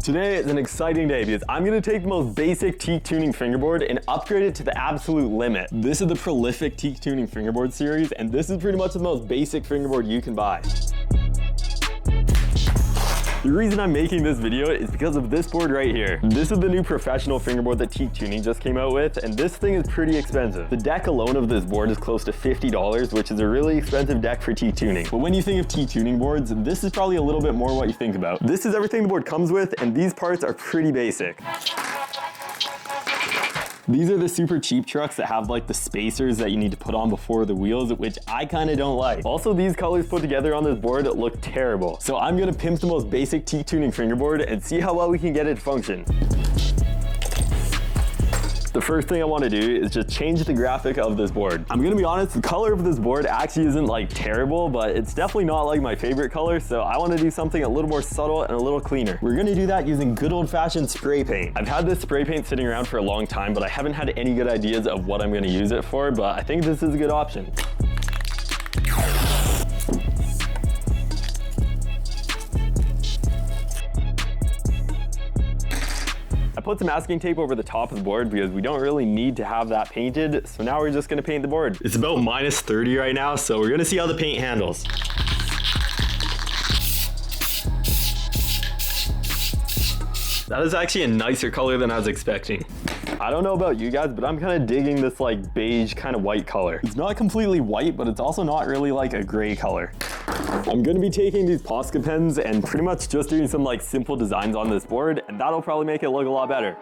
Today is an exciting day because I'm going to take the most basic Teak Tuning Fingerboard and upgrade it to the absolute limit. This is the prolific Teak Tuning Fingerboard series, and this is pretty much the most basic fingerboard you can buy. The reason I'm making this video is because of this board right here. This is the new professional fingerboard that Teak Tuning just came out with, and this thing is pretty expensive. The deck alone of this board is close to $50, which is a really expensive deck for Teak Tuning. But when you think of Teak Tuning boards, this is probably a little bit more what you think about. This is everything the board comes with, and these parts are pretty basic. These are the super cheap trucks that have like the spacers that you need to put on before the wheels, which I kind of don't like. Also, these colors put together on this board look terrible. So I'm gonna pimp the most basic Teak Tuning fingerboard and see how well we can get it to function. The first thing I want to do is just change the graphic of this board. I'm gonna be honest, the color of this board actually isn't like terrible, but it's definitely not like my favorite color, so I want to do something a little more subtle and a little cleaner. We're gonna do that using good old-fashioned spray paint. I've had this spray paint sitting around for a long time, but I haven't had any good ideas of what I'm gonna use it for, but I think this is a good option. I put some masking tape over the top of the board because we don't really need to have that painted, so now we're just gonna paint the board. It's about -30 right now, so we're gonna see how the paint handles. That is actually a nicer color than I was expecting. I don't know about you guys, but I'm kind of digging this like beige kind of white color. It's not completely white, but it's also not really like a gray color. I'm gonna be taking these Posca pens and pretty much just doing some like simple designs on this board, and that'll probably make it look a lot better.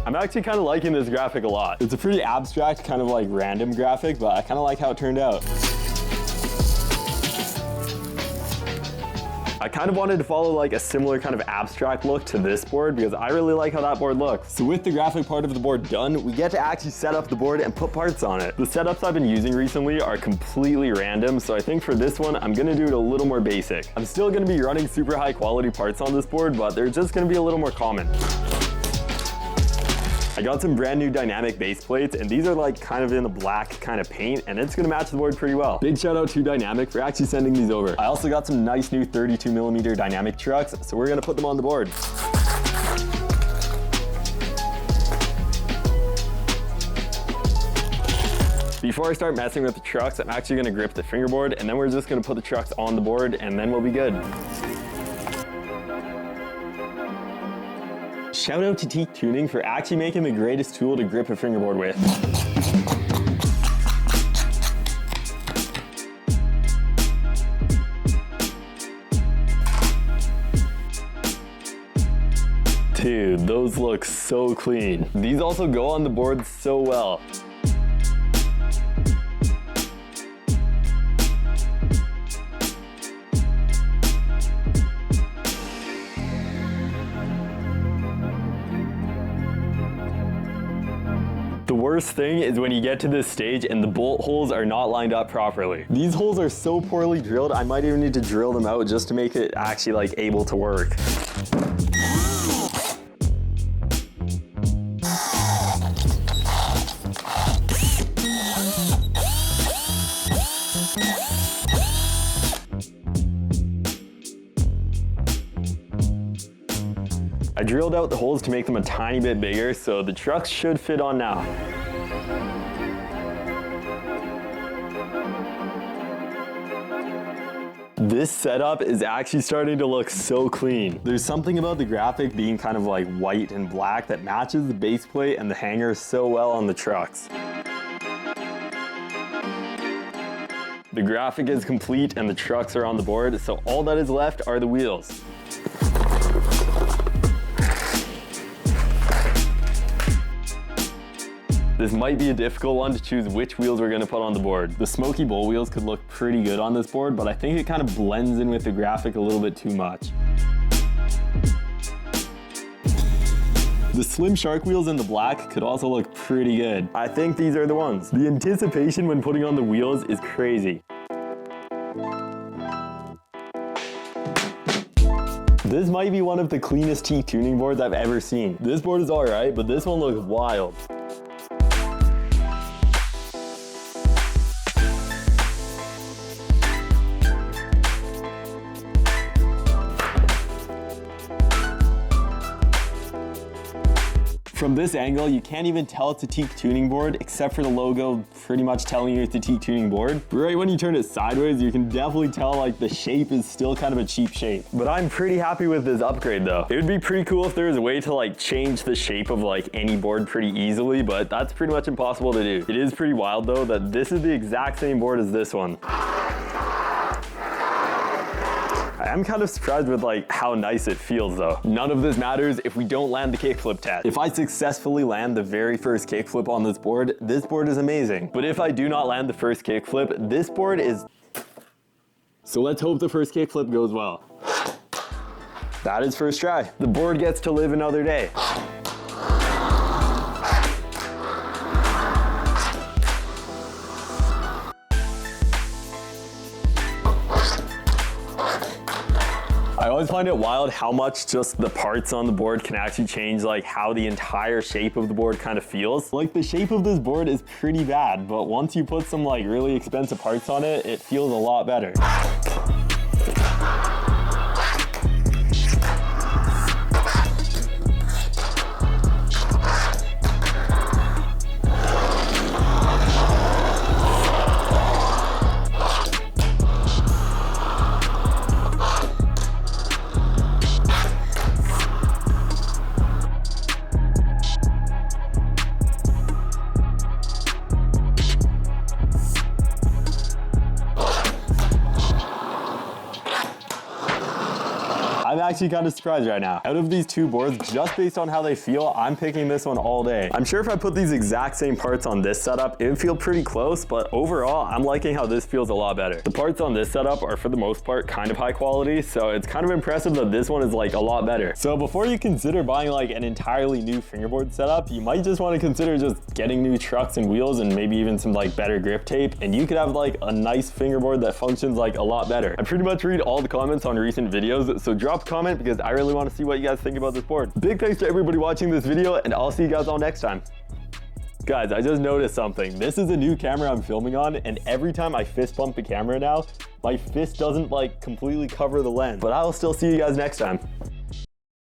I'm actually kind of liking this graphic a lot. It's a pretty abstract, kind of like random graphic, but I kind of like how it turned out. I kind of wanted to follow like a similar kind of abstract look to this board because I really like how that board looks. So with the graphic part of the board done, we get to actually set up the board and put parts on it. The setups I've been using recently are completely random, so I think for this one, I'm gonna do it a little more basic. I'm still gonna be running super high quality parts on this board, but they're just gonna be a little more common. I got some brand new dynamic base plates, and these are like kind of in the black kind of paint, and it's gonna match the board pretty well. Big shout out to Dynamic for actually sending these over. I also got some nice new 32mm dynamic trucks, so we're gonna put them on the board. Before I start messing with the trucks, I'm actually gonna grip the fingerboard, and then we're just gonna put the trucks on the board, and then we'll be good. Shout out to Teak Tuning for actually making the greatest tool to grip a fingerboard with. Dude, those look so clean. These also go on the board so well. The worst thing is when you get to this stage and the bolt holes are not lined up properly. These holes are so poorly drilled, I might even need to drill them out just to make it actually like able to work. I drilled out the holes to make them a tiny bit bigger, so the trucks should fit on now. This setup is actually starting to look so clean. There's something about the graphic being kind of like white and black that matches the base plate and the hanger so well on the trucks. The graphic is complete and the trucks are on the board, so all that is left are the wheels. This might be a difficult one to choose which wheels we're gonna put on the board. The Smoky Bowl wheels could look pretty good on this board, but I think it kind of blends in with the graphic a little bit too much. The Slim Shark wheels in the black could also look pretty good. I think these are the ones. The anticipation when putting on the wheels is crazy. This might be one of the cleanest Teak tuning boards I've ever seen. This board is alright, but this one looks wild. From this angle, you can't even tell it's a Teak tuning board, except for the logo pretty much telling you it's a Teak tuning board. Right when you turn it sideways, you can definitely tell like the shape is still kind of a cheap shape. But I'm pretty happy with this upgrade though. It would be pretty cool if there was a way to like change the shape of like any board pretty easily, but that's pretty much impossible to do. It is pretty wild though that this is the exact same board as this one. I'm kind of surprised with like how nice it feels though. None of this matters if we don't land the kickflip test. If I successfully land the very first kickflip on this board is amazing. But if I do not land the first kickflip, this board is... So let's hope the first kickflip goes well. That is first try. The board gets to live another day. I always find it wild how much just the parts on the board can actually change like how the entire shape of the board kind of feels. Like the shape of this board is pretty bad, but once you put some like really expensive parts on it, it feels a lot better. I'm actually kind of surprised right now. Out of these two boards, just based on how they feel, I'm picking this one all day. I'm sure if I put these exact same parts on this setup, it would feel pretty close, but overall, I'm liking how this feels a lot better. The parts on this setup are for the most part kind of high quality, so it's kind of impressive that this one is like a lot better. So before you consider buying like an entirely new fingerboard setup, you might just want to consider just getting new trucks and wheels and maybe even some like better grip tape, and you could have like a nice fingerboard that functions like a lot better. I pretty much read all the comments on recent videos, so drop a comment because I really want to see what you guys think about this board. Big thanks to everybody watching this video, and I'll see you guys all next time. Guys, I just noticed something. This is a new camera I'm filming on, and every time I fist bump the camera now, my fist doesn't like completely cover the lens, but I'll still see you guys next time.